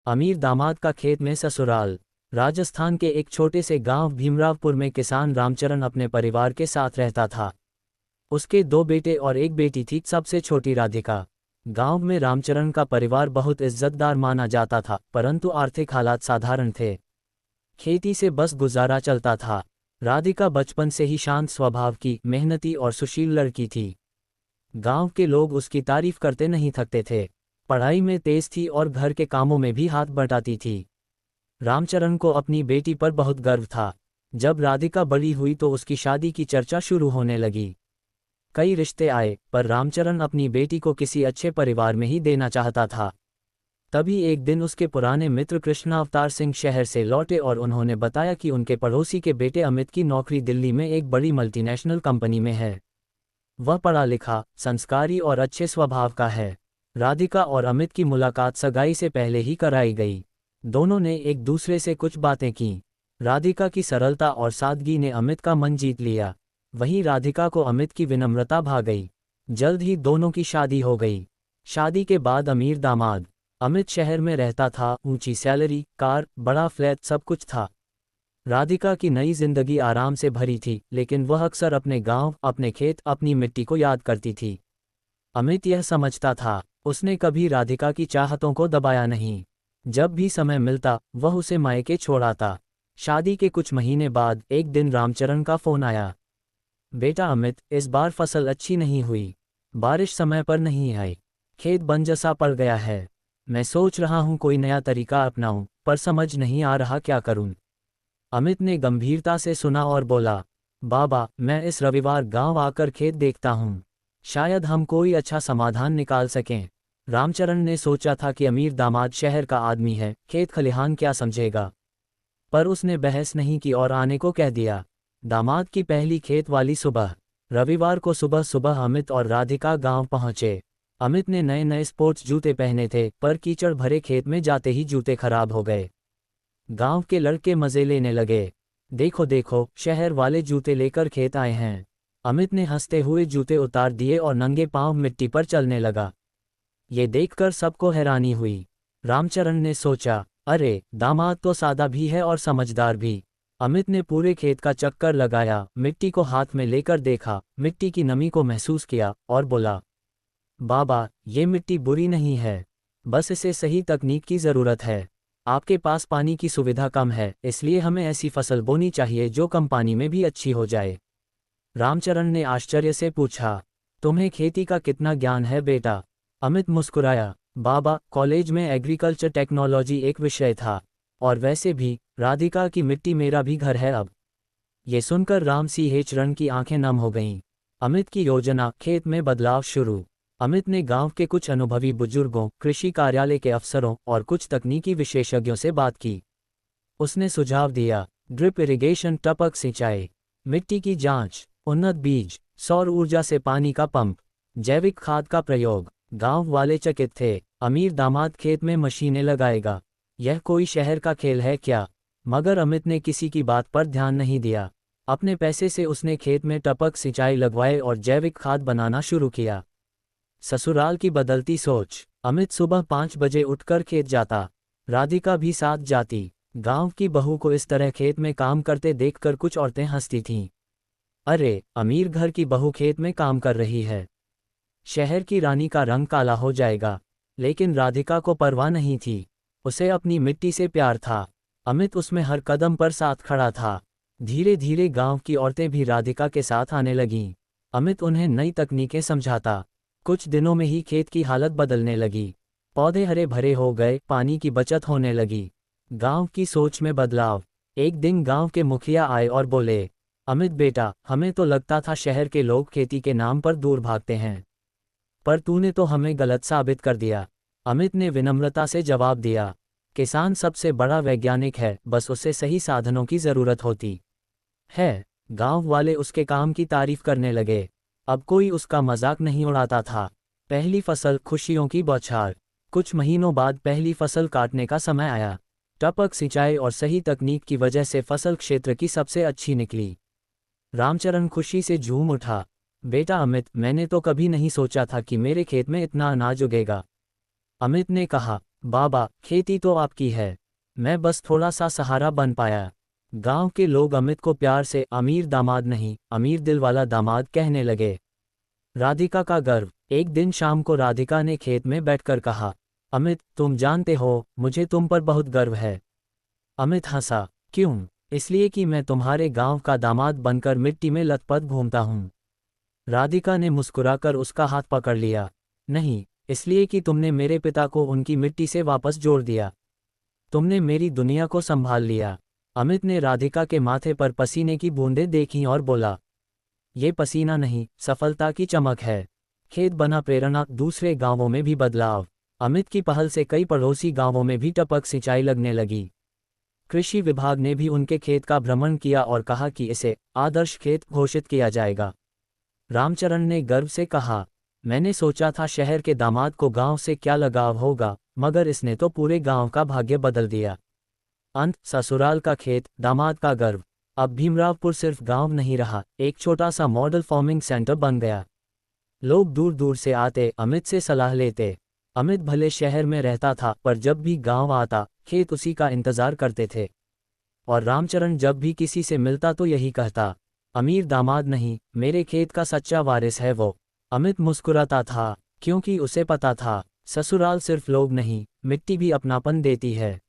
अमीर दामाद का खेत में ससुराल। राजस्थान के एक छोटे से गांव भीमरावपुर में किसान रामचरण अपने परिवार के साथ रहता था। उसके दो बेटे और एक बेटी थी, सबसे छोटी राधिका। गांव में रामचरण का परिवार बहुत इज्जतदार माना जाता था, परंतु आर्थिक हालात साधारण थे। खेती से बस गुजारा चलता था। राधिका बचपन से ही शांत स्वभाव की, मेहनती और सुशील लड़की थी। गांव के लोग उसकी तारीफ करते नहीं थकते थे। पढ़ाई में तेज थी और घर के कामों में भी हाथ बटाती थी। रामचरण को अपनी बेटी पर बहुत गर्व था। जब राधिका बड़ी हुई तो उसकी शादी की चर्चा शुरू होने लगी। कई रिश्ते आए, पर रामचरण अपनी बेटी को किसी अच्छे परिवार में ही देना चाहता था। तभी एक दिन उसके पुराने मित्र कृष्णावतार सिंह शहर से लौटे और उन्होंने बताया कि उनके पड़ोसी के बेटे अमित की नौकरी दिल्ली में एक बड़ी मल्टीनेशनल कंपनी में है। वह पढ़ा लिखा, संस्कारी और अच्छे स्वभाव का है। राधिका और अमित की मुलाकात सगाई से पहले ही कराई गई। दोनों ने एक दूसरे से कुछ बातें की। राधिका की सरलता और सादगी ने अमित का मन जीत लिया। वहीं राधिका को अमित की विनम्रता भा गई। जल्द ही दोनों की शादी हो गई। शादी के बाद अमीर दामाद। अमित शहर में रहता था, ऊंची सैलरी, कार, बड़ा फ्लैट, सब कुछ था। राधिका की नई जिंदगी आराम से भरी थी, लेकिन वह अक्सर अपने गांव, अपने खेत, अपनी मिट्टी को याद करती थी। अमित यह समझता था। उसने कभी राधिका की चाहतों को दबाया नहीं। जब भी समय मिलता वह उसे मायके छोड़ आता। शादी के कुछ महीने बाद एक दिन रामचरण का फोन आया। बेटा अमित, इस बार फसल अच्छी नहीं हुई। बारिश समय पर नहीं आई। खेत बंजसा पड़ गया है। मैं सोच रहा हूँ कोई नया तरीका अपनाऊं, पर समझ नहीं आ रहा क्या करूं। अमित ने गंभीरता से सुना और बोला, बाबा, मैं इस रविवार गांव आकर खेत देखता हूँ। शायद हम कोई अच्छा समाधान निकाल सकें। रामचरण ने सोचा था कि अमीर दामाद शहर का आदमी है, खेत खलिहान क्या समझेगा। पर उसने बहस नहीं की और आने को कह दिया। दामाद की पहली खेत वाली सुबह। रविवार को सुबह सुबह अमित और राधिका गांव पहुंचे। अमित ने नए नए स्पोर्ट्स जूते पहने थे, पर कीचड़ भरे खेत में जाते ही जूते खराब हो गए। गांव के लड़के मजे लेने लगे। देखो देखो, शहर वाले जूते लेकर खेत आए हैं। अमित ने हंसते हुए जूते उतार दिए और नंगे पांव मिट्टी पर चलने लगा। ये देखकर सबको हैरानी हुई। रामचरण ने सोचा, अरे, दामाद तो सादा भी है और समझदार भी। अमित ने पूरे खेत का चक्कर लगाया, मिट्टी को हाथ में लेकर देखा, मिट्टी की नमी को महसूस किया और बोला, बाबा, ये मिट्टी बुरी नहीं है, बस इसे सही तकनीक की ज़रूरत है। आपके पास पानी की सुविधा कम है, इसलिए हमें ऐसी फसल बोनी चाहिए जो कम पानी में भी अच्छी हो जाए। रामचरण ने आश्चर्य से पूछा, तुम्हें खेती का कितना ज्ञान है बेटा? अमित मुस्कुराया, बाबा, कॉलेज में एग्रीकल्चर टेक्नोलॉजी एक विषय था, और वैसे भी राधिका की मिट्टी मेरा भी घर है अब। ये सुनकर राम सिंह की आंखें नम हो गईं। अमित की योजना, खेत में बदलाव शुरू। अमित ने गांव के कुछ अनुभवी बुजुर्गों, कृषि कार्यालय के अफसरों और कुछ तकनीकी विशेषज्ञों से बात की। उसने सुझाव दिया, ड्रिप इरिगेशन, टपक सिंचाई, मिट्टी की जांच, उन्नत बीज, सौर ऊर्जा से पानी का पंप, जैविक खाद का प्रयोग। गांव वाले चकित थे। अमीर दामाद खेत में मशीनें लगाएगा, यह कोई शहर का खेल है क्या? मगर अमित ने किसी की बात पर ध्यान नहीं दिया। अपने पैसे से उसने खेत में टपक सिंचाई लगवाए और जैविक खाद बनाना शुरू किया। ससुराल की बदलती सोच। अमित सुबह 5 बजे उठकर खेत जाता। राधिका भी साथ जाती। गांव की बहू को इस तरह खेत में काम करते देखकर कुछ औरतें हंसती थीं। अरे, अमीर घर की बहू खेत में काम कर रही है, शहर की रानी का रंग काला हो जाएगा। लेकिन राधिका को परवाह नहीं थी। उसे अपनी मिट्टी से प्यार था। अमित उसमें हर कदम पर साथ खड़ा था। धीरे धीरे गांव की औरतें भी राधिका के साथ आने लगीं। अमित उन्हें नई तकनीकें समझाता। कुछ दिनों में ही खेत की हालत बदलने लगी। पौधे हरे भरे हो गए, पानी की बचत होने लगी। गांव की सोच में बदलाव। एक दिन गांव के मुखिया आए और बोले, अमित बेटा, हमें तो लगता था शहर के लोग खेती के नाम पर दूर भागते हैं, पर तूने तो हमें गलत साबित कर दिया। अमित ने विनम्रता से जवाब दिया, किसान सबसे बड़ा वैज्ञानिक है, बस उसे सही साधनों की जरूरत होती है। गांव वाले उसके काम की तारीफ करने लगे। अब कोई उसका मजाक नहीं उड़ाता था। पहली फसल, खुशियों की बौछार। कुछ महीनों बाद पहली फसल काटने का समय आया। टपक सिंचाई और सही तकनीक की वजह से फसल क्षेत्र की सबसे अच्छी निकली। रामचरण खुशी से झूम उठा। बेटा अमित, मैंने तो कभी नहीं सोचा था कि मेरे खेत में इतना अनाज उगेगा। अमित ने कहा, बाबा, खेती तो आपकी है, मैं बस थोड़ा सा सहारा बन पाया। गांव के लोग अमित को प्यार से अमीर दामाद नहीं, अमीर दिल वाला दामाद कहने लगे। राधिका का गर्व। एक दिन शाम को राधिका ने खेत में बैठकर कहा, अमित, तुम जानते हो, मुझे तुम पर बहुत गर्व है। अमित हंसा, क्यों? इसलिए कि मैं तुम्हारे गांव का दामाद बनकर मिट्टी में लथपथ घूमता हूं। राधिका ने मुस्कुराकर उसका हाथ पकड़ लिया। नहीं, इसलिए कि तुमने मेरे पिता को उनकी मिट्टी से वापस जोड़ दिया। तुमने मेरी दुनिया को संभाल लिया। अमित ने राधिका के माथे पर पसीने की बूंदें देखीं और बोला, ये पसीना नहीं, सफलता की चमक है। खेत बना प्रेरणा। दूसरे गांवों में भी बदलाव। अमित की पहल से कई पड़ोसी गांवों में भी टपक सिंचाई लगने लगी। कृषि विभाग ने भी उनके खेत का भ्रमण किया और कहा कि इसे आदर्श खेत घोषित किया जाएगा। रामचरण ने गर्व से कहा, मैंने सोचा था शहर के दामाद को गांव से क्या लगाव होगा, मगर इसने तो पूरे गांव का भाग्य बदल दिया। अंत। ससुराल का खेत, दामाद का गर्व। अब भीमरावपुर सिर्फ गांव नहीं रहा, एक छोटा सा मॉडल फार्मिंग सेंटर बन गया। लोग दूर दूर से आते, अमित से सलाह लेते। अमित भले शहर में रहता था, पर जब भी गांव आता, खेत उसी का इंतजार करते थे। और रामचरण जब भी किसी से मिलता तो यही कहता, अमीर दामाद नहीं, मेरे खेत का सच्चा वारिस है वो। अमित मुस्कुराता था, क्योंकि उसे पता था, ससुराल सिर्फ लोग नहीं, मिट्टी भी अपनापन देती है।